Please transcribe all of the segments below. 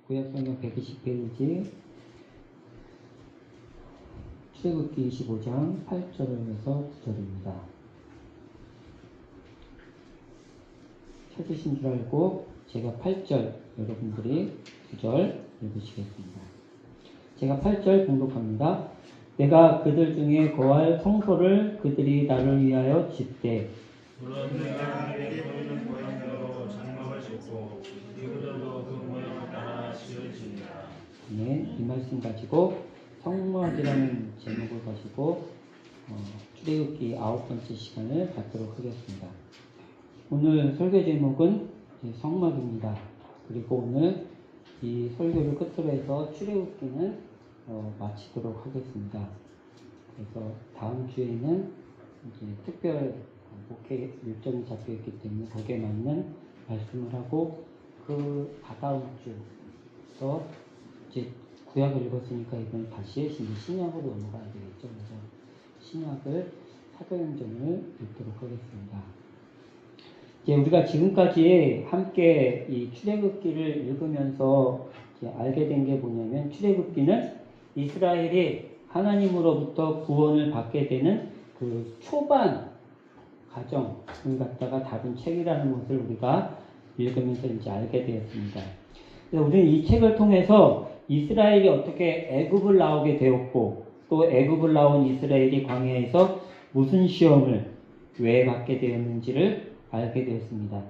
구약성경 120페이지 출애굽기 25장 8절에서 9절입니다. 찾으신 줄 알고 제가 8절, 여러분들이 9절 읽으시겠습니다. 제가 8절 봉독합니다. 내가 그들 중에 거할 성소를 그들이 나를 위하여 짓되 물론 내가 그에게 보이는 모양대로 장막을 짓고 이들도 그 모양을 따라 지어지리라. 네, 이 말씀 가지고 성막이라는 제목을 가지고 출애굽기 9번째 시간을 갖도록 하겠습니다. 오늘 설교 제목은 성막입니다. 그리고 오늘 이 설교를 끝으로 해서 출애굽기는 마치도록 하겠습니다. 그래서 다음 주에는 이제 특별 목회 일정이 잡혀있기 때문에 거기에 맞는 말씀을 하고 그 다다음 주부터 이제 구약을 읽었으니까 이번 다시 신약으로 넘어가야 되겠죠. 그래서 신약을 사도행전을 읽도록 하겠습니다. 이제 우리가 지금까지 함께 이 출애굽기를 읽으면서 이제 알게 된 게 뭐냐면 출애굽기는 이스라엘이 하나님으로부터 구원을 받게 되는 그 초반 과정을 갖다가 다룬 책이라는 것을 우리가 읽으면서 이제 알게 되었습니다. 우리는 이 책을 통해서 이스라엘이 어떻게 애굽을 나오게 되었고 또 애굽을 나온 이스라엘이 광야에서 무슨 시험을 왜 받게 되었는지를 알게 되었습니다.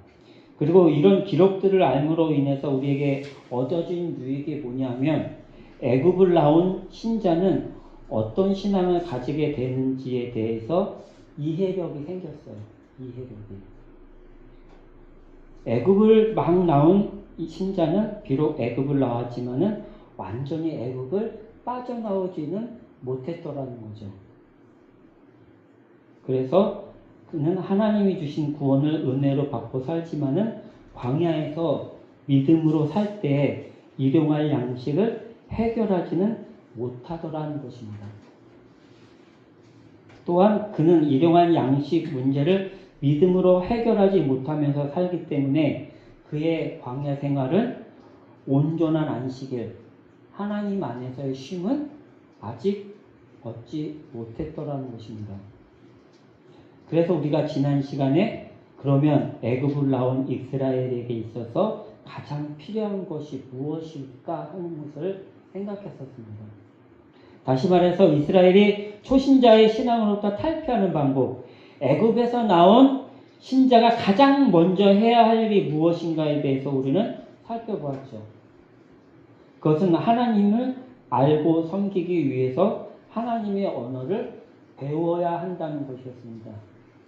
그리고 이런 기록들을 알므로 인해서 우리에게 얻어진 유익이 뭐냐면 애굽을 나온 신자는 어떤 신앙을 가지게 되는지에 대해서 이해력이 생겼어요. 이해력이. 애굽을 막 나온 이 신자는 비록 애굽을 나왔지만은 완전히 애굽을 빠져나오지는 못했더라는 거죠. 그래서 그는 하나님이 주신 구원을 은혜로 받고 살지만은 광야에서 믿음으로 살 때 일용할 양식을 해결하지는 못하더라는 것입니다. 또한 그는 일용할 양식 문제를 믿음으로 해결하지 못하면서 살기 때문에 그의 광야 생활은 온전한 안식일, 하나님 안에서의 쉼은 아직 얻지 못했더라는 것입니다. 그래서 우리가 지난 시간에 그러면 애굽을 나온 이스라엘에게 있어서 가장 필요한 것이 무엇일까 하는 것을 생각했었습니다. 다시 말해서 이스라엘이 초신자의 신앙으로부터 탈피하는 방법, 애굽에서 나온 신자가 가장 먼저 해야 할 일이 무엇인가에 대해서 우리는 살펴보았죠. 그것은 하나님을 알고 섬기기 위해서 하나님의 언어를 배워야 한다는 것이었습니다.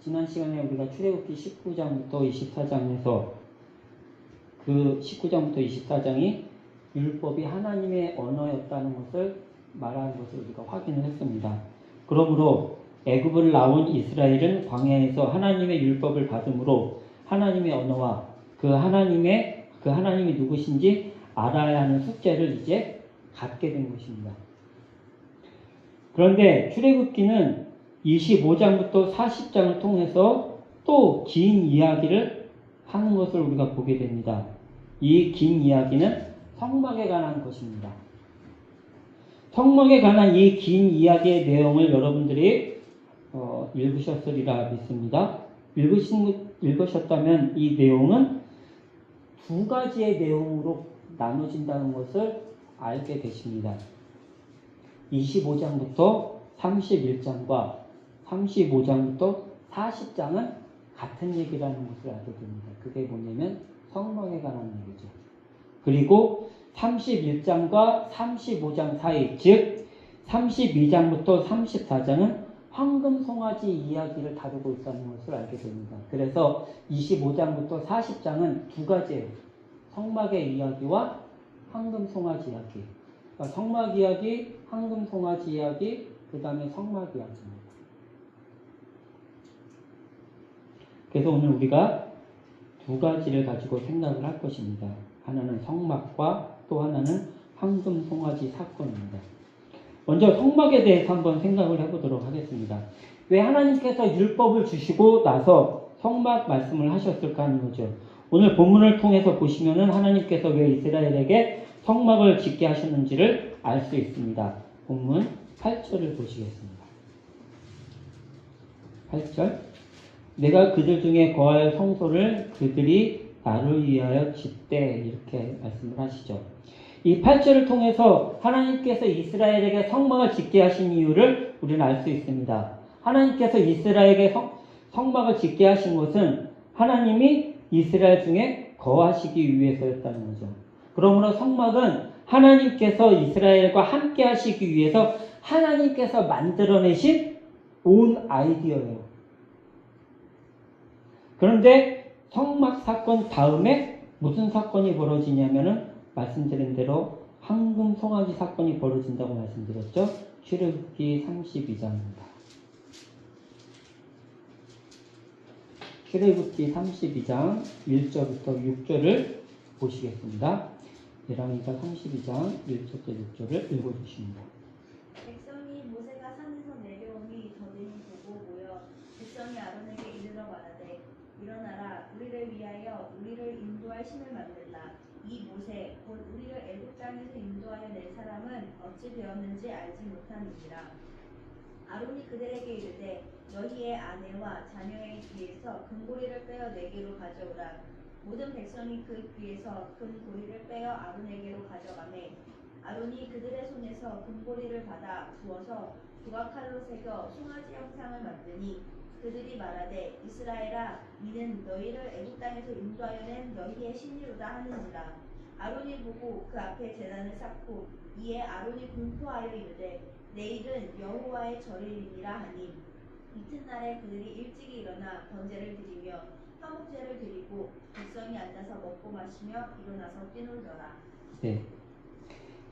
지난 시간에 우리가 출애굽기 19장부터 24장에서 그 19장부터 24장이 율법이 하나님의 언어였다는 것을 말하는 것을 우리가 확인을 했습니다. 그러므로 애굽을 나온 이스라엘은 광야에서 하나님의 율법을 받음으로 하나님의 언어와 그 하나님이 누구신지 알아야 하는 숙제를 이제 갖게 된 것입니다. 그런데 출애굽기는 25장부터 40장을 통해서 또 긴 이야기를 하는 것을 우리가 보게 됩니다. 이 긴 이야기는 성막에 관한 것입니다. 성막에 관한 이 긴 이야기의 내용을 여러분들이 읽으셨으리라 믿습니다. 읽으셨다면 이 내용은 두 가지의 내용으로 나눠진다는 것을 알게 되십니다. 25장부터 31장과 35장부터 40장은 같은 얘기라는 것을 알게 됩니다. 그게 뭐냐면 성막에 관한 얘기죠. 그리고 31장과 35장 사이, 즉 32장부터 34장은 황금 송아지 이야기를 다루고 있다는 것을 알게 됩니다. 그래서 25장부터 40장은 두 가지예요. 성막의 이야기와 황금 송아지 이야기. 그러니까 성막 이야기, 황금 송아지 이야기, 그 다음에 성막 이야기입니다. 그래서 오늘 우리가 두 가지를 가지고 생각을 할 것입니다. 하나는 성막과 또 하나는 황금 송아지 사건입니다. 먼저 성막에 대해서 한번 생각을 해보도록 하겠습니다. 왜 하나님께서 율법을 주시고 나서 성막 말씀을 하셨을까 하는 거죠. 오늘 본문을 통해서 보시면은 하나님께서 왜 이스라엘에게 성막을 짓게 하셨는지를 알 수 있습니다. 본문 8절을 보시겠습니다. 8절. 내가 그들 중에 거할 성소를 그들이 나를 위하여 짓되, 이렇게 말씀을 하시죠. 이 8절을 통해서 하나님께서 이스라엘에게 성막을 짓게 하신 이유를 우리는 알 수 있습니다. 하나님께서 이스라엘에게 성막을 짓게 하신 것은 하나님이 이스라엘 중에 거하시기 위해서였다는 거죠. 그러므로 성막은 하나님께서 이스라엘과 함께 하시기 위해서 하나님께서 만들어내신 온 아이디어예요. 그런데 성막 사건 다음에 무슨 사건이 벌어지냐면은 말씀드린 대로 황금 송아지 사건이 벌어진다고 말씀드렸죠. 출애굽기 32장입니다. 출애굽기 32장 1절부터 6절을 보시겠습니다. 예랑이가 32장 1절부터 6절을 읽어주십니다. 백성이 모세가 산에서 내려오니 더디니 보고 모여 백성이 아론에게 이르러 말하되 일어나라 우리를 위하여 우리를 인도할 신을 만들라. 이 모세 곧 우리를 애굽 땅에서 인도하여 낸 사람은 어찌 되었는지 알지 못하느니라. 아론이 그들에게 이르되 너희의 아내와 자녀의 귀에서 금고리를 빼어 내게로 가져오라. 모든 백성이 그 귀에서 금고리를 빼어 아론에게로 가져가매 아론이 그들의 손에서 금고리를 받아 부어서 조각칼로 새겨 송아지 형상을 만드니 그들이 말하되 이스라엘아 이는 너희를 애굽 땅에서 인도하여 낸 너희의 신이로다 하는지라. 아론이 보고 그 앞에 제단을 쌓고 이에 아론이 공포하여 이르되 내일은 여호와의 절일이니라 하니 이튿날에 그들이 일찍이 일어나 번제를 드리며 화목제를 드리고 백성이 앉아서 먹고 마시며 일어나서 뛰놀더라. 네.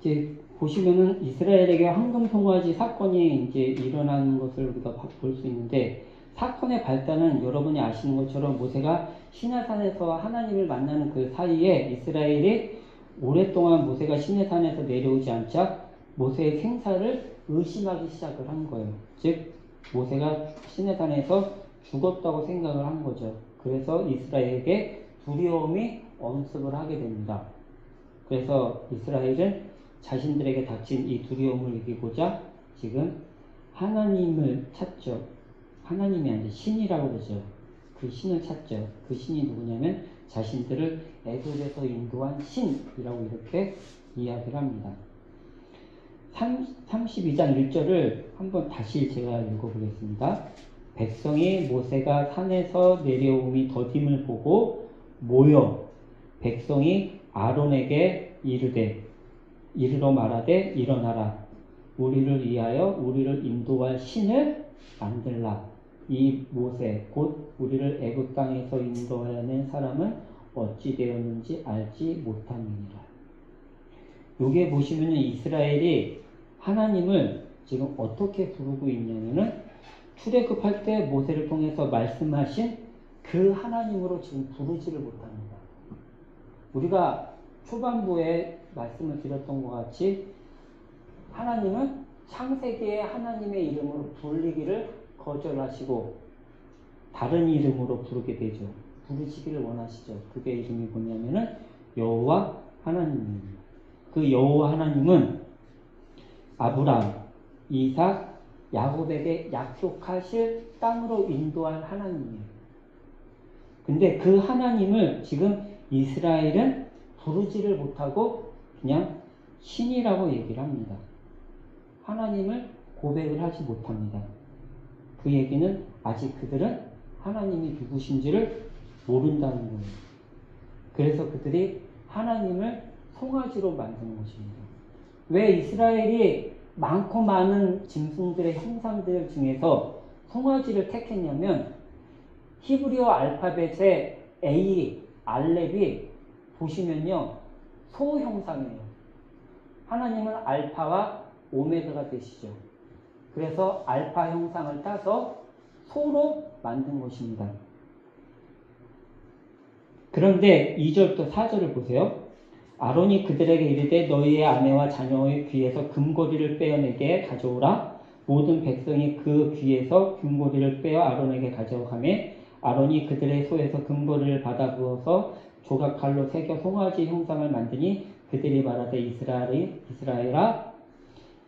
이제 보시면은 이스라엘에게 황금 송아지 사건이 이제 일어나는 것을 우리가 볼 수 있는데, 사건의 발단은 여러분이 아시는 것처럼 모세가 시내산에서 하나님을 만나는 그 사이에 이스라엘이 오랫동안 모세가 시내산에서 내려오지 않자 모세의 생사를 의심하기 시작을 한 거예요. 즉 모세가 시내산에서 죽었다고 생각을 한 거죠. 그래서 이스라엘에게 두려움이 엄습을 하게 됩니다. 그래서 이스라엘은 자신들에게 닥친 이 두려움을 이기고자 지금 하나님을 찾죠. 하나님이 아니라 신이라고 그러죠. 그 신을 찾죠. 그 신이 누구냐면 자신들을 애굽에서 인도한 신이라고 이렇게 이야기를 합니다. 32장 1절을 한번 다시 제가 읽어보겠습니다. 백성이 모세가 산에서 내려옴이 더딤을 보고 모여 백성이 아론에게 이르러 말하되 일어나라 우리를 위하여 우리를 인도할 신을 만들라. 이 모세 곧 우리를 애굽 땅에서 인도하여 낸 사람은 어찌 되었는지 알지 못함이니라. 여기에 보시면 이스라엘이 하나님을 지금 어떻게 부르고 있냐면은 출애굽할 때 모세를 통해서 말씀하신 그 하나님으로 지금 부르지를 못합니다. 우리가 초반부에 말씀을 드렸던 것 같이 하나님은 창세기에 하나님의 이름으로 불리기를 거절하시고 다른 이름으로 부르게 되죠. 부르시기를 원하시죠. 그게 이름이 뭐냐면은 여호와 하나님입니다. 그 여호와 하나님은 아브라함, 이삭, 야곱에게 약속하실 땅으로 인도할 하나님이에요. 근데 그 하나님을 지금 이스라엘은 부르지를 못하고 그냥 신이라고 얘기를 합니다. 하나님을 고백을 하지 못합니다. 그 얘기는 아직 그들은 하나님이 누구신지를 모른다는 거예요. 그래서 그들이 하나님을 송아지로 만드는 것입니다. 왜 이스라엘이 많고 많은 짐승들의 형상들 중에서 송아지를 택했냐면 히브리어 알파벳의 A, 알렙이 보시면요 소 형상이에요. 하나님은 알파와 오메가가 되시죠. 그래서 알파 형상을 따서 소로 만든 것입니다. 그런데 2절부터 4절을 보세요. 아론이 그들에게 이르되 너희의 아내와 자녀의 귀에서 금고리를 빼어내게 가져오라. 모든 백성이 그 귀에서 금고리를 빼어 아론에게 가져가매 아론이 그들의 소에서 금고리를 받아 부어서 조각칼로 새겨 송아지 형상을 만드니 그들이 말하되 이스라엘아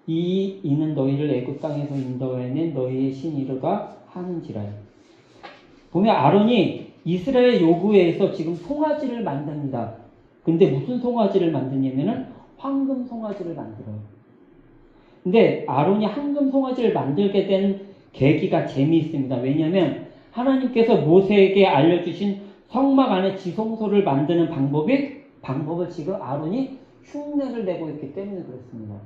이는 너희를 애굽 땅에서 인도해낸 너희의 신이로가 하는지라. 보면 아론이 이스라엘 요구에서 지금 송아지를 만듭니다. 근데 무슨 송아지를 만드냐면은 황금 송아지를 만들어요. 근데 아론이 황금 송아지를 만들게 된 계기가 재미있습니다. 왜냐하면 하나님께서 모세에게 알려주신 성막 안에 지성소를 만드는 방법을 지금 아론이 흉내를 내고 있기 때문에 그렇습니다.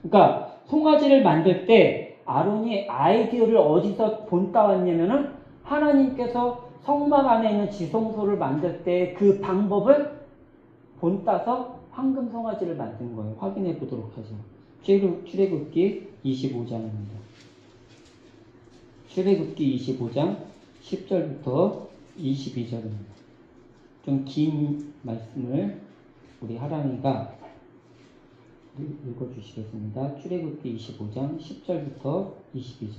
그러니까 송아지를 만들 때 아론이 아이디어를 어디서 본따왔냐면은 하나님께서 성막 안에 있는 지성소를 만들 때 그 방법을 본따서 황금 송아지를 만든 거예요. 확인해 보도록 하죠. 출애굽기 25장입니다. 출애굽기 25장 10절부터 22절입니다. 좀 긴 말씀을 우리 하랑이가 읽어주시겠습니다. 출애굽기 25장 10절부터 22절.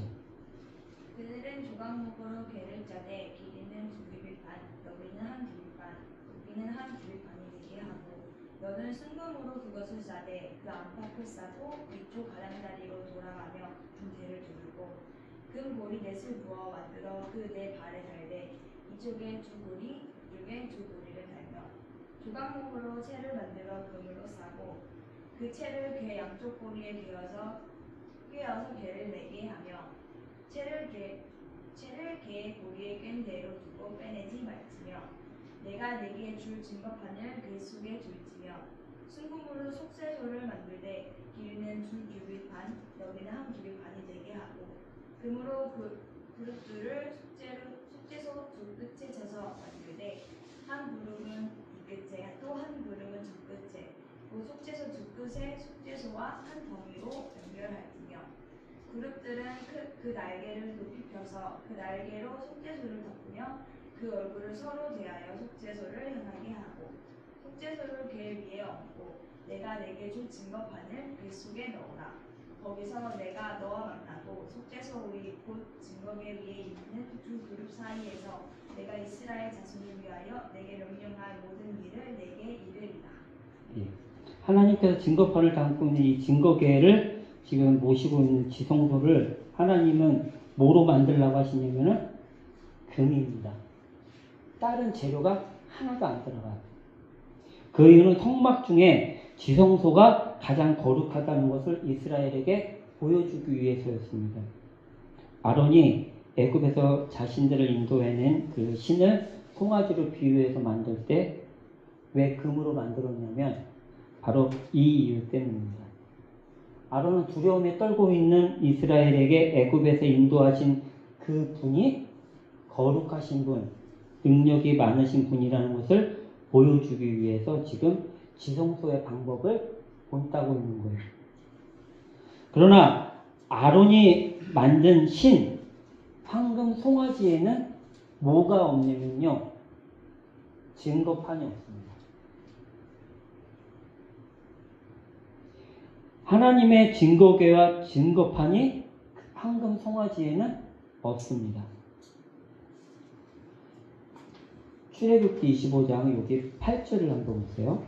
그들은 조각목으로 괴를 짜되 길이는 2규빗 반, 너비는 1규빗 반, 높이는 1규빗 반이 되게 하고 너는 순금으로 그것을 짜되 그 안팎을 싸고 위쪽 가장자리로 돌아가며 중대를 두르고 금보리 넷을 부어 만들어 그 네 발에 달되 이쪽에 2고리 이쪽에 2고리를 달며 조각목으로 채를 만들어 금으로 싸고 그 채를 궤 양쪽 고리에 꿰어서 개를 내게 하며 채를 궤 고리에 꿰인 대로 두고 빼내지 말지며 내가 내게 줄 증거판을 궤 속에 둘지며 순금으로 속죄소를 만들되 길이는 2규빗 반, 너비는 1규빗 반이 되게 하고 금으로 그릇들을 속죄소 두 끝에 쳐서 만들되 한 그룹은 이 끝에 또 한 그룹은 저 끝에 그 속죄소 두 끝에 속죄소와 한 덩이로 연결할지며 그룹들은 그 날개를 높이 펴서 그 날개로 속죄소를 덮으며 그 얼굴을 서로 대하여 속죄소를 향하게 하고 속죄소를 궤 위에 얹고 내가 내게 줄 증거판을 궤 속에 넣으라. 거기서 내가 너와 만나고 속죄소 위 곧 증거궤 위에 있는 두 그룹 사이에서 내가 이스라엘 자손을 위하여 내게 명령할 모든 일을 내게 이르리라. 예. 하나님께서 증거판을 담고 있는 이 증거궤를 지금 모시고 있는 지성소를 하나님은 뭐로 만들라고 하시냐면은 금입니다. 다른 재료가 하나도 안 들어가요. 그 이유는 성막 중에 지성소가 가장 거룩하다는 것을 이스라엘에게 보여주기 위해서였습니다. 아론이 애굽에서 자신들을 인도해낸 그 신을 송아지로 비유해서 만들 때 왜 금으로 만들었냐면 바로 이 이유 때문입니다. 아론은 두려움에 떨고 있는 이스라엘에게 애굽에서 인도하신 그 분이 거룩하신 분, 능력이 많으신 분이라는 것을 보여주기 위해서 지금 지성소의 방법을 본따고 있는 거예요. 그러나 아론이 만든 신, 황금 송아지에는 뭐가 없냐면요. 증거판이 없습니다. 하나님의 증거궤와 증거판이 황금 송아지에는 없습니다. 출애굽기 25장 여기 8절을 한번 보세요.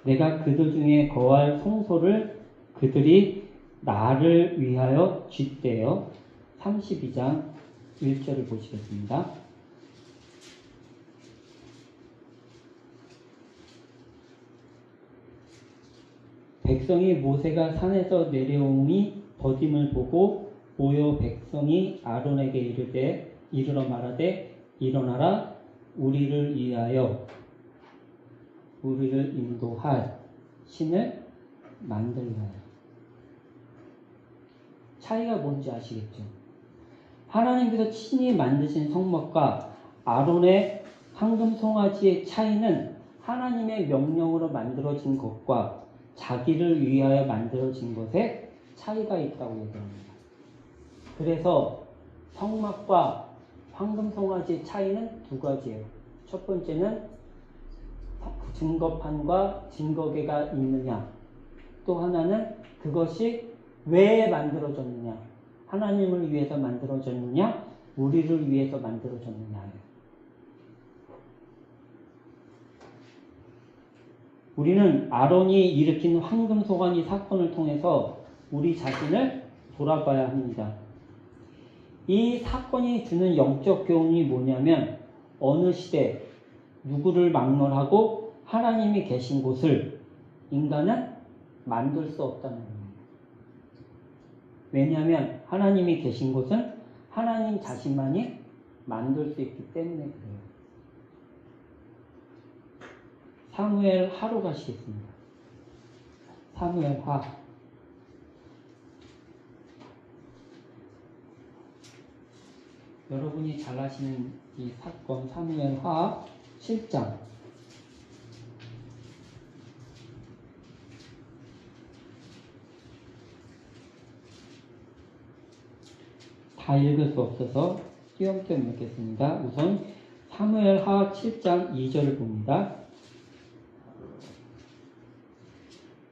내가 그들 중에 거할 송소를 그들이 나를 위하여 쥐떼어 32장 1절을 보시겠습니다. 백성이 모세가 산에서 내려오니 더딤을 보고 모여 백성이 아론에게 이르러 말하되 일어나라 우리를 위하여 우리를 인도할 신을 만들라. 차이가 뭔지 아시겠죠? 하나님께서 친히 만드신 성막과 아론의 황금 송아지의 차이는 하나님의 명령으로 만들어진 것과 자기를 위하여 만들어진 것에 차이가 있다고 얘기합니다. 그래서 성막과 황금 송아지의 차이는 두 가지예요. 첫 번째는 증거판과 증거궤가 있느냐, 또 하나는 그것이 왜 만들어졌느냐, 하나님을 위해서 만들어졌느냐, 우리를 위해서 만들어졌느냐예요. 우리는 아론이 일으킨 황금소가니 사건을 통해서 우리 자신을 돌아봐야 합니다. 이 사건이 주는 영적 교훈이 뭐냐면 어느 시대 누구를 막론하고 하나님이 계신 곳을 인간은 만들 수 없다는 겁니다. 왜냐하면 하나님이 계신 곳은 하나님 자신만이 만들 수 있기 때문에 그래요. 사무엘 하로 가시겠습니다. 사무엘 하. 여러분이 잘 아시는 이 사건 사무엘 하 7장. 다 읽을 수 없어서 띄엄띄엄 읽겠습니다. 우선 사무엘 하 7장 2절을 봅니다.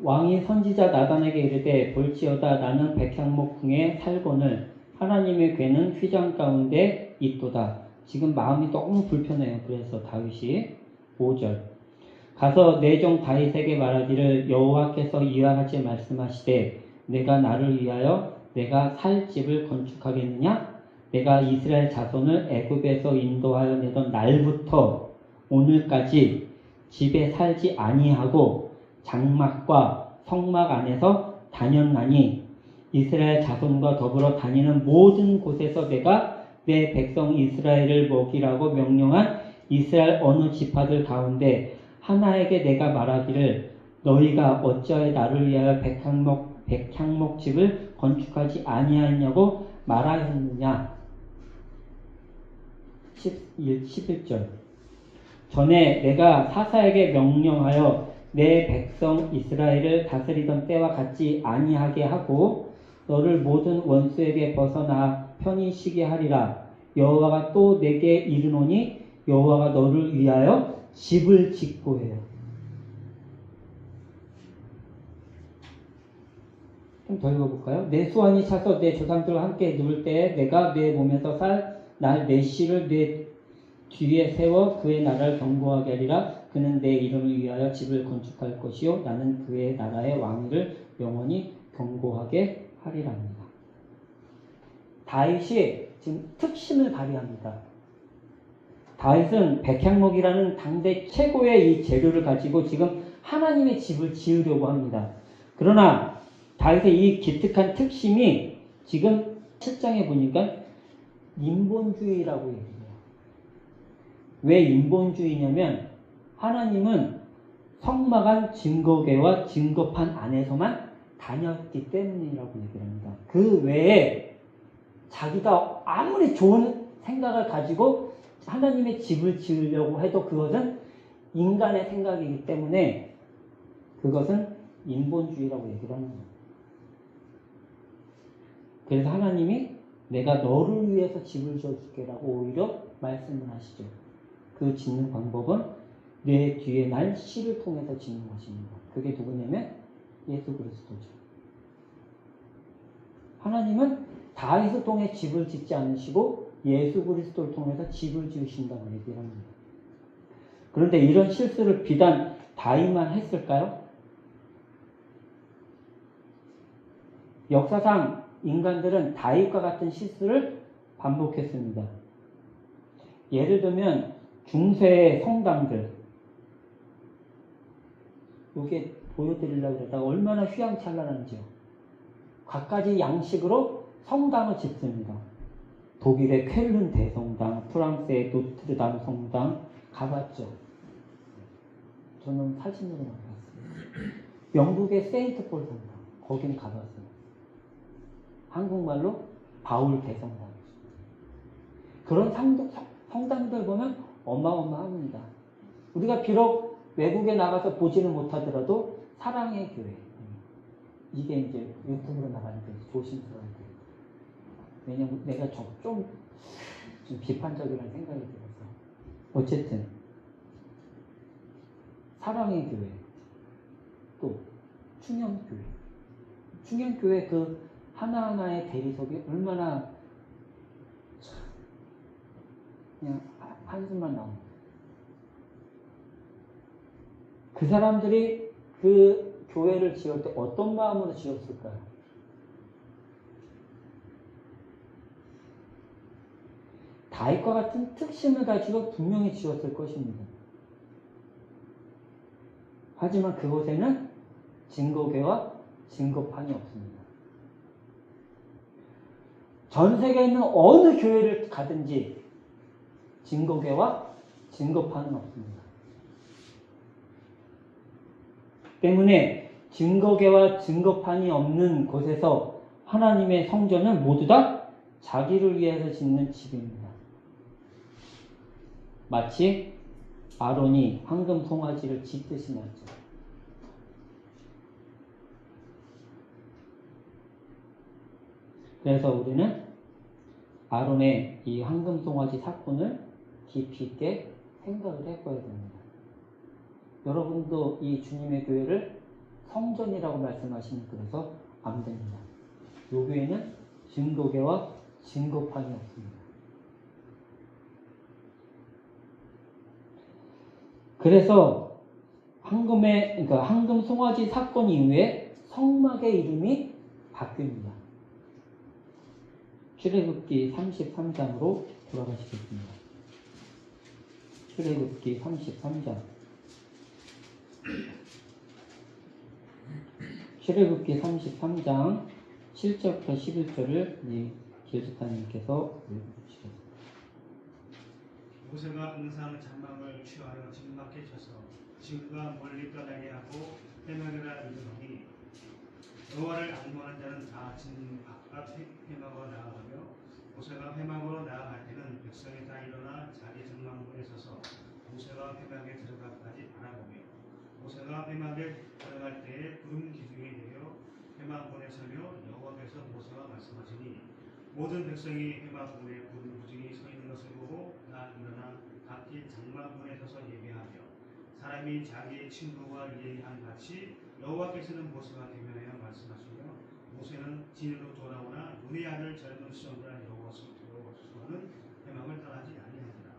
왕이 선지자 나단에게 이르되 볼지어다 나는 백향목 궁에 살거늘 하나님의 궤는 휘장 가운데 있도다. 지금 마음이 너무 불편해요. 그래서 다윗이 5절 가서 내 종 다윗에게 말하기를 여호와께서 이와 같이 말씀하시되 내가 나를 위하여 내가 살 집을 건축하겠느냐? 내가 이스라엘 자손을 애굽에서 인도하여 내던 날부터 오늘까지 집에 살지 아니하고 장막과 성막 안에서 다녔나니 이스라엘 자손과 더불어 다니는 모든 곳에서 내가 내 백성 이스라엘을 먹이라고 명령한 이스라엘 어느 지파들 가운데 하나에게 내가 말하기를 너희가 어찌하여 나를 위하여 백향목 집을 건축하지 아니하였냐고 말하였느냐. 11절 전에 내가 사사에게 명령하여 내 백성 이스라엘을 다스리던 때와 같지 아니하게 하고 너를 모든 원수에게 벗어나 편히 쉬게 하리라. 여호와가 또 내게 이르노니 여호와가 너를 위하여 집을 짓고 해요. 좀 더 읽어볼까요? 내 수완이 차서 내 조상들과 함께 누울 때에 내가 내 몸에서 살 내 씨를 내 뒤에 세워 그의 나라를 견고하게 하리라. 그는 내 이름을 위하여 집을 건축할 것이요 나는 그의 나라의 왕위를 영원히 견고하게 하리라 합니다. 다윗이 지금 특심을 발휘합니다. 다윗은 백향목이라는 당대 최고의 이 재료를 가지고 지금 하나님의 집을 지으려고 합니다. 그러나 다윗의 이 기특한 특심이 지금 7장에 보니까 인본주의라고 얘기해요. 왜 인본주의냐면 하나님은 성막안 증거궤와 증거판 안에서만 다녔기 때문이라고 얘기를 합니다. 그 외에 자기가 아무리 좋은 생각을 가지고 하나님의 집을 지으려고 해도 그것은 인간의 생각이기 때문에 그것은 인본주의라고 얘기를 하는 거예요. 그래서 하나님이 내가 너를 위해서 집을 지어줄게라고 오히려 말씀을 하시죠. 그 짓는 방법은 내 뒤에 날 씨를 통해서 짓는 것입니다. 그게 누구냐면 예수 그리스도죠. 하나님은 다윗을 통해 집을 짓지 않으시고 예수 그리스도를 통해서 집을 지으신다고 얘기를 합니다. 그런데 이런 실수를 비단 다윗만 했을까요? 역사상 인간들은 다윗과 같은 실수를 반복했습니다. 예를 들면 중세의 성당들, 이게 보여드리려고 그러다가 얼마나 휘황찬란한지요. 갖가지 양식으로 성당을 짓습니다. 독일의 쾰른 대성당, 프랑스의 노트르담 성당 가봤죠. 저는 사진으로만 봤어요. 영국의 세인트폴 성당 거기는 가봤어요. 한국말로 바울 대성당. 그런 성당들 보면 어마어마합니다. 우리가 비록 외국에 나가서 보지는 못하더라도 사랑의 교회. 이게 이제 유튜브로 나가니까 조심스러워야 돼요. 왜냐면 내가 좀 비판적이라는 생각이 들어서. 어쨌든 사랑의 교회, 또 충영교회. 충영교회 그 하나하나의 대리석이 얼마나 그냥 한숨만 나옵니다. 그 사람들이 그 교회를 지을 때 어떤 마음으로 지었을까요? 다윗과 같은 특심을 가지고 분명히 지었을 것입니다. 하지만 그곳에는 증거궤와 증거판이 없습니다. 전 세계에 있는 어느 교회를 가든지 증거궤와 증거판은 없습니다. 때문에 증거궤와 증거판이 없는 곳에서 하나님의 성전은 모두 다 자기를 위해서 짓는 집입니다. 마치 아론이 황금 송아지를 짓듯이 말이죠. 그래서 우리는 아론의 이 황금 송아지 사건을 깊이 있게 생각을 해봐야 됩니다. 여러분도 이 주님의 교회를 성전이라고 말씀하시면 그래서 안 됩니다. 이 교회는 증거궤와 증거판이 없습니다. 그래서 황금 송아지 사건 이후에 성막의 이름이 바뀝니다. 출애굽기 33장으로 돌아가시겠습니다. 출애굽기 33장. 출애굽기 33장 7절부터 11절을 길드타님께서 읽어주시겠습니다. 모세가 항상 장막을 취하여 진 밖에 쳐서 지구가 멀리 떠나게 하고 회막이라 이르노니 여호와를 악모하는 자는 다 진 바깥 회막으로 나아가며 모세가 회막으로 나아갈 때는 백성이 다 일어나 자기 장막문에 서서 모세가 회막에 들어가기까지 바라보며 모세가 회막에 들어갈 때에 구름 기둥이 되어 회막문에 서며 여호와께서 모세와 말씀하시니 모든 백성이 회막문에 구름 기둥이 서 있는 것을 보고 다 일어나 각기 장막문에 서서 예배하며 사람이 자기의 친구와 예의한 같이 여호와께서는 모세와 대면하여 말씀하시며 모세는 진으로 돌아오나 눈의 아들 젊은 수종자 여호와 수하는 회막을 떠나지 아니하니라.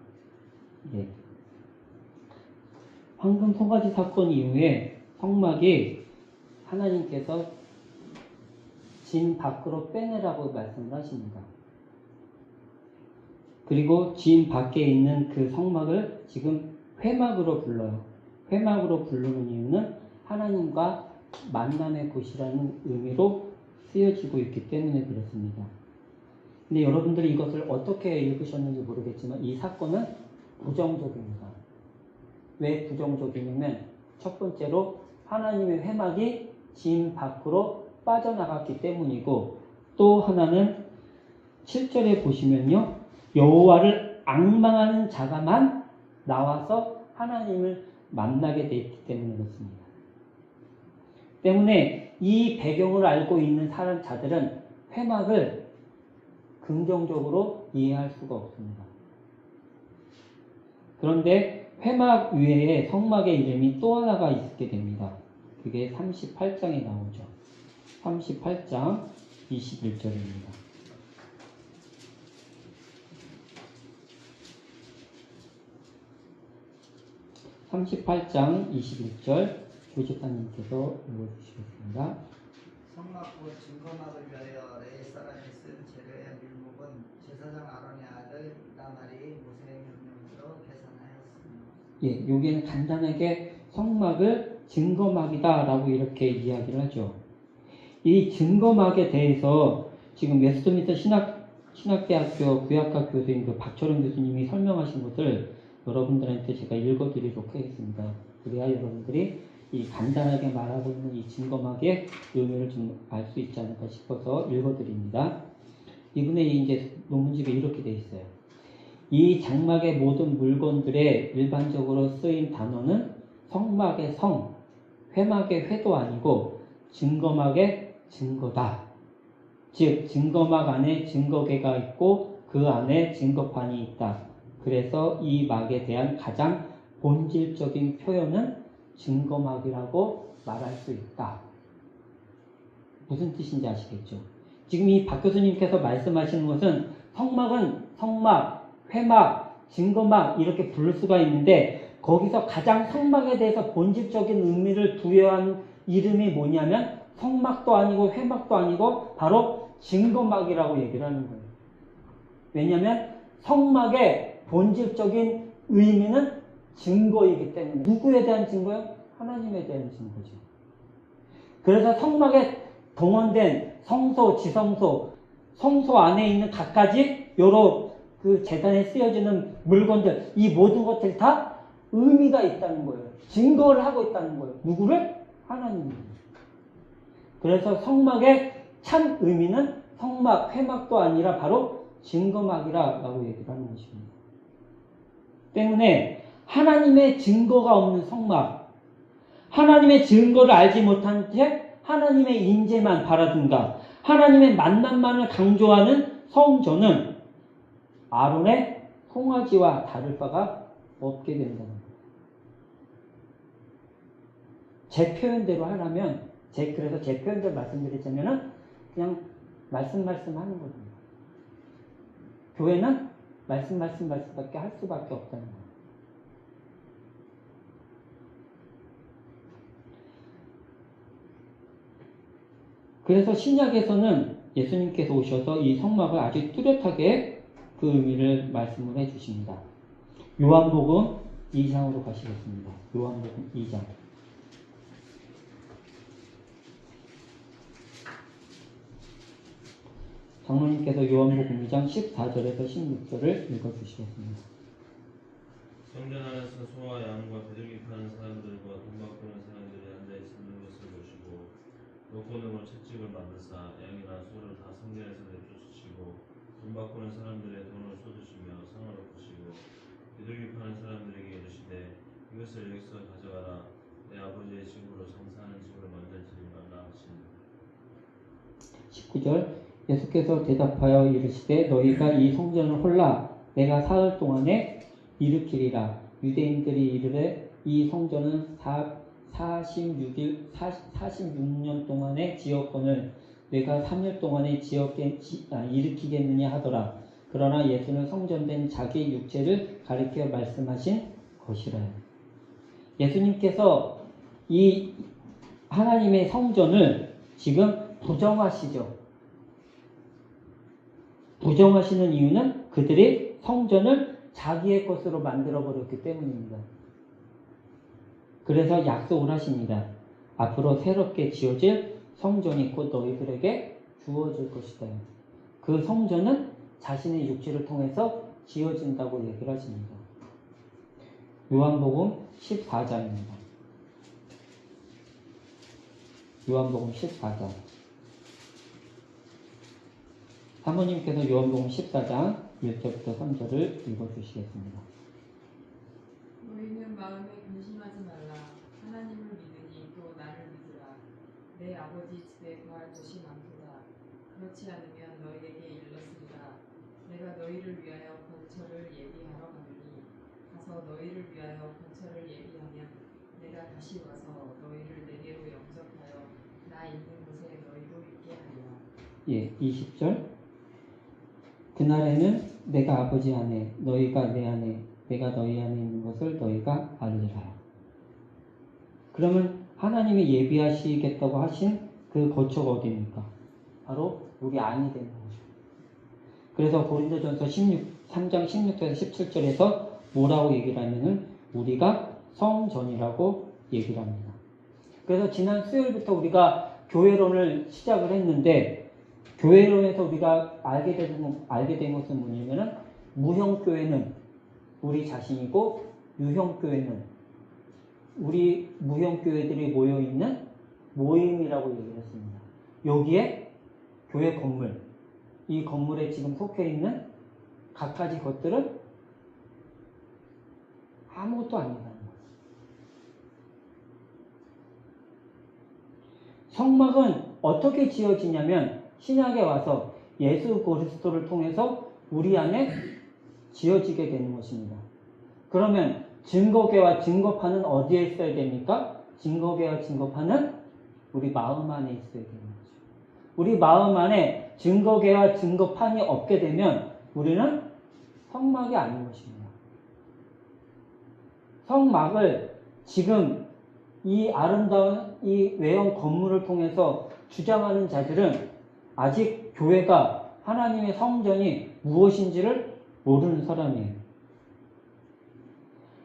네. 황금 송아지 사건 이후에 성막이 하나님께서 진 밖으로 빼내라고 말씀을 하십니다. 그리고 진 밖에 있는 그 성막을 지금 회막으로 불러요. 회막으로 부르는 이유는 하나님과 만남의 곳이라는 의미로 쓰여지고 있기 때문에 그렇습니다. 근데 여러분들이 이것을 어떻게 읽으셨는지 모르겠지만 이 사건은 부정적입니다. 왜 부정적이냐면 첫 번째로 하나님의 회막이 진 밖으로 빠져나갔기 때문이고, 또 하나는 7절에 보시면요, 여호와를 앙망하는 자가만 나와서 하나님을 만나게 돼 있기 때문에 그렇습니다. 때문에 이 배경을 알고 있는 자들은 회막을 긍정적으로 이해할 수가 없습니다. 그런데 회막 위에 성막의 이름이 또 하나가 있게 됩니다. 그게 38장에 나오죠. 38장 21절입니다. 38장 21절 교집사님께서 읽어주시겠습니다. 성막과 증거막을 위하여 레위 사람이 쓴 재료의 밀목은 제사장 아론의 아들 이다말이 모세의 명령으로 계산하였습니다. 예, 여기에는 간단하게 성막을 증거막이다라고 이렇게 이야기를 하죠. 이 증거막에 대해서 지금 웨스트민스터 신학대학교 구약학 교수인 그 박철원 교수님이 설명하신 것을 여러분들한테 제가 읽어드리도록 하겠습니다. 그래야 여러분들이 이 간단하게 말하고 있는 이 증거막의 의미를 좀 알 수 있지 않을까 싶어서 읽어드립니다. 이분의 이제 논문집에 이렇게 돼 있어요. 이 장막의 모든 물건들에 일반적으로 쓰인 단어는 성막의 성, 회막의 회도 아니고 증거막의 증거다. 즉 증거막 안에 증거궤가 있고 그 안에 증거판이 있다. 그래서 이 막에 대한 가장 본질적인 표현은 증거막이라고 말할 수 있다. 무슨 뜻인지 아시겠죠? 지금 이 박 교수님께서 말씀하시는 것은 성막은 성막, 회막, 증거막 이렇게 부를 수가 있는데 거기서 가장 성막에 대해서 본질적인 의미를 부여한 이름이 뭐냐면 성막도 아니고 회막도 아니고 바로 증거막이라고 얘기를 하는 거예요. 왜냐하면 성막의 본질적인 의미는 증거이기 때문에. 누구에 대한 증거요? 하나님에 대한 증거죠. 그래서 성막에 동원된 성소, 지성소, 성소 안에 있는 갖가지 여러 그 제단에 쓰여지는 물건들, 이 모든 것들이 다 의미가 있다는 거예요. 증거를 하고 있다는 거예요. 누구를? 하나님을. 그래서 성막의 참 의미는 성막, 회막도 아니라 바로 증거막이라고 얘기를 하는 것입니다. 때문에 하나님의 증거가 없는 성막, 하나님의 증거를 알지 못한 채 하나님의 임재만 바라든가 하나님의 만남만을 강조하는 성전은 아론의 송아지와 다를 바가 없게 된다는 거예요. 제 표현대로 하려면 그래서 제 표현대로 말씀드리자면은 그냥 말씀 하는 겁니다. 교회는 말씀밖에 할 수밖에 없다는 거예요. 그래서 신약에서는 예수님께서 오셔서 이 성막을 아주 뚜렷하게 그 의미를 말씀을 해주십니다. 요한복음 2장으로 가시겠습니다. 요한복음 2장. 장로님께서 요한복음 2장 14절에서 16절을 읽어주시겠습니다. 성전 안에서 소와 양과 비둘기 파는 사람들과 돈 바꾸는 사람들이 앉아있는 것을 보시고 노고능으로 채찍을 만드사 양이나 소를 다 성전에서 내쫓으시고 돈 바꾸는 사람들의 돈을 쏟으시며 상을 엎으시고 비둘기 파는 사람들에게 이르시되 이것을 여기서 가져가라. 내 아버지의 집으로 장사하는 집을 만들지 말라 하시니. 19절 예수께서 대답하여 이르시되 너희가 이 성전을 홀라 내가 사흘 동안에 일으키리라. 유대인들이 이르되 이 성전은 46년 동안의 지었건을 내가 3일 동안에 일으키겠느냐 하더라. 그러나 예수는 성전된 자기 육체를 가리켜 말씀하신 것이라. 예수님께서 이 하나님의 성전을 지금 부정하시죠. 부정하시는 이유는 그들이 성전을 자기의 것으로 만들어버렸기 때문입니다. 그래서 약속을 하십니다. 앞으로 새롭게 지어질 성전이 곧 너희들에게 주어질 것이다. 그 성전은 자신의 육체를 통해서 지어진다고 얘기를 하십니다. 요한복음 14장입니다. 요한복음 14장. 사모님께서 요한복음 14장 1절부터 3절을 읽어주시겠습니다. 너희는 마음에 근심하지 말라. 하나님을 믿으니 또 나를 믿으라. 내 아버지 집에 거할 곳이 많도다. 그렇지 않으면 너희에게 일렀으리라. 내가 너희를 위하여 거처를 예비하러 가노니 가서 너희를 위하여 거처를 예비하면 내가 다시 와서 너희를 내게로 영접하여 나 있는 곳에 너희도 있게 하리라. 예, 20절. 그날에는 내가 아버지 안에 너희가 내 안에 내가 너희 안에 있는 것을 너희가 알리라. 그러면 하나님이 예비하시겠다고 하신 그 거처가 어디입니까? 바로 우리 안이 되는 거죠. 그래서 고린도전서 3장 16절에서 17절에서 뭐라고 얘기를 하면은 우리가 성전이라고 얘기를 합니다. 그래서 지난 수요일부터 우리가 교회론을 시작을 했는데 교회론에서 우리가 알게 된 것은 뭐냐면은 무형교회는 우리 자신이고 유형교회는 우리 무형교회들이 모여있는 모임이라고 얘기를 했습니다. 여기에 교회 건물, 이 건물에 지금 속해 있는 갖가지 것들은 아무것도 아니라는 거예요. 성막은 어떻게 지어지냐면 신약에 와서 예수 그리스도를 통해서 우리 안에 지어지게 되는 것입니다. 그러면 증거계와 증거판은 어디에 있어야 됩니까? 증거계와 증거판은 우리 마음 안에 있어야 되는 거죠. 우리 마음 안에 증거계와 증거판이 없게 되면 우리는 성막이 아닌 것입니다. 성막을 지금 이 아름다운 이 외형 건물을 통해서 주장하는 자들은 아직 교회가 하나님의 성전이 무엇인지를 모르는 사람이에요.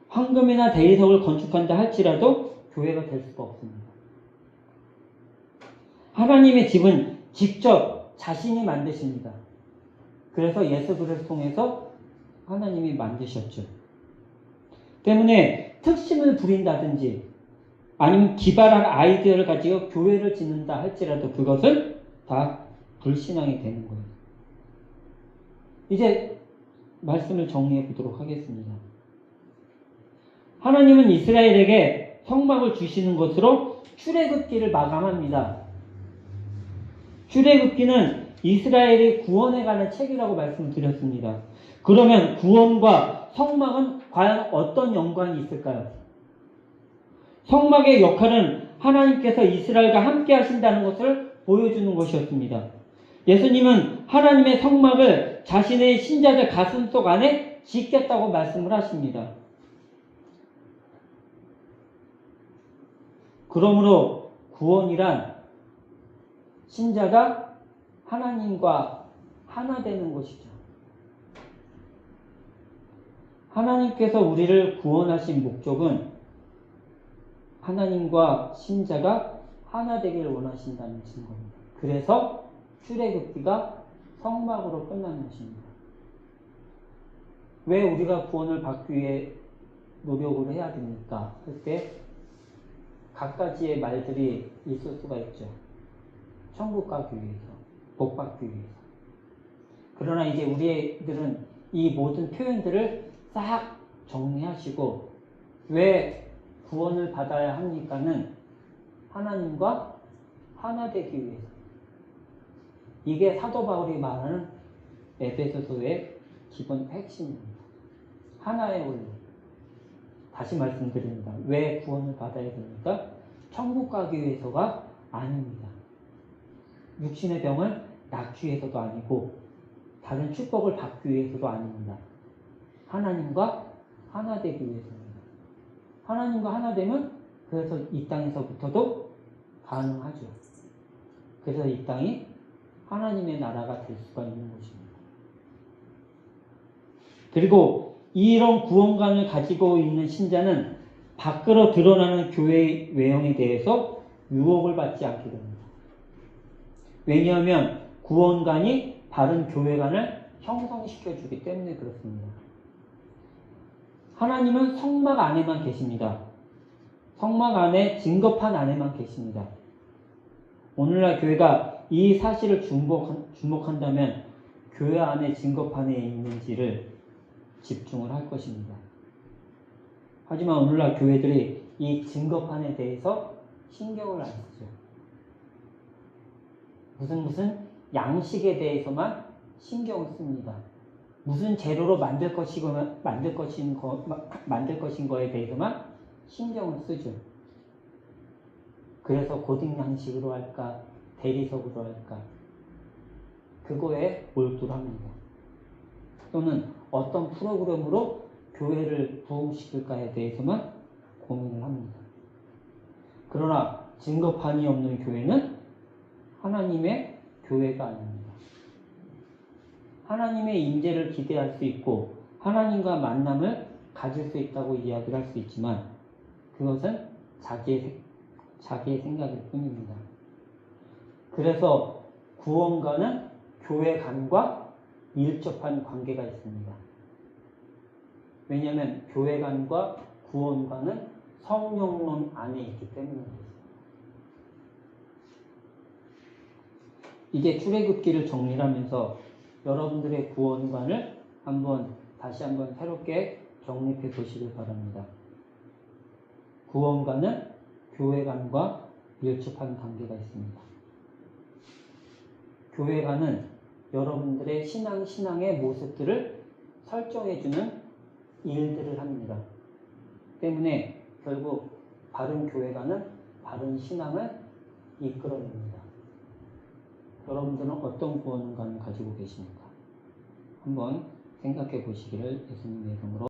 황금이나 대리석을 건축한다 할지라도 교회가 될 수가 없습니다. 하나님의 집은 직접 자신이 만드십니다. 그래서 예수 그리스도를 통해서 하나님이 만드셨죠. 때문에 특심을 부린다든지 아니면 기발한 아이디어를 가지고 교회를 짓는다 할지라도 그것은 다 불신앙이 되는 거예요. 이제 말씀을 정리해 보도록 하겠습니다. 하나님은 이스라엘에게 성막을 주시는 것으로 출애굽기를 마감합니다. 출애굽기는 이스라엘의 구원에 관한 책이라고 말씀드렸습니다. 그러면 구원과 성막은 과연 어떤 연관이 있을까요? 성막의 역할은 하나님께서 이스라엘과 함께 하신다는 것을 보여주는 것이었습니다. 예수님은 하나님의 성막을 자신의 신자들 가슴속 안에 짓겠다고 말씀을 하십니다. 그러므로 구원이란 신자가 하나님과 하나 되는 것이죠. 하나님께서 우리를 구원하신 목적은 하나님과 신자가 하나 되기를 원하신다는 증거입니다. 그래서 출애굽기가 성막으로 끝나는 것입니다. 왜 우리가 구원을 받기 위해 노력을 해야 됩니까? 할 때 갖가지의 말들이 있을 수가 있죠. 천국 가기 위해서, 복 받기 위해서. 그러나 이제 우리들은 이 모든 표현들을 싹 정리하시고 왜 구원을 받아야 합니까는 하나님과 하나 되기 위해서. 이게 사도 바울이 말하는 에베소서의 기본 핵심입니다. 하나의 원리. 다시 말씀드립니다. 왜 구원을 받아야 됩니까? 천국 가기 위해서가 아닙니다. 육신의 병을 낫기 위해서도 아니고 다른 축복을 받기 위해서도 아닙니다. 하나님과 하나 되기 위해서입니다. 하나님과 하나 되면 그래서 이 땅에서부터도 가능하죠. 그래서 이 땅이 하나님의 나라가 될 수가 있는 것입니다. 그리고 이런 구원관을 가지고 있는 신자는 밖으로 드러나는 교회의 외형에 대해서 유혹을 받지 않게 됩니다. 왜냐하면 구원관이 바른 교회관을 형성시켜주기 때문에 그렇습니다. 하나님은 성막 안에만 계십니다. 성막 안에 증거판 안에만 계십니다. 오늘날 교회가 이 사실을 주목한다면 교회 안에 증거판에 있는지를 집중을 할 것입니다. 하지만 오늘날 교회들이 이 증거판에 대해서 신경을 안 쓰죠. 무슨 양식에 대해서만 신경을 씁니다. 무슨 재료로 만들 것인 거에 대해서만 신경을 쓰죠. 그래서 고딕 양식으로 할까, 대리석으로 할까, 그거에 몰두합니다. 또는 어떤 프로그램으로 교회를 부흥시킬까에 대해서만 고민을 합니다. 그러나 증거판이 없는 교회는 하나님의 교회가 아닙니다. 하나님의 임재를 기대할 수 있고 하나님과 만남을 가질 수 있다고 이야기를 할 수 있지만 그것은 자기의 생각일 뿐입니다. 그래서 구원과는 교회관과 밀접한 관계가 있습니다. 왜냐하면 교회관과 구원관은 성령론 안에 있기 때문입니다. 이제 출애굽기를 정리하면서 여러분들의 구원관을 다시 한번 새롭게 정립해 보시길 바랍니다. 구원관은 교회관과 밀접한 관계가 있습니다. 교회관은 여러분들의 신앙의 모습들을 설정해주는 일들을 합니다. 때문에 결국 바른 교회관은 바른 신앙을 이끌어냅니다. 여러분들은 어떤 구원관을 가지고 계십니까? 한번 생각해 보시기를 예수님의 이름으로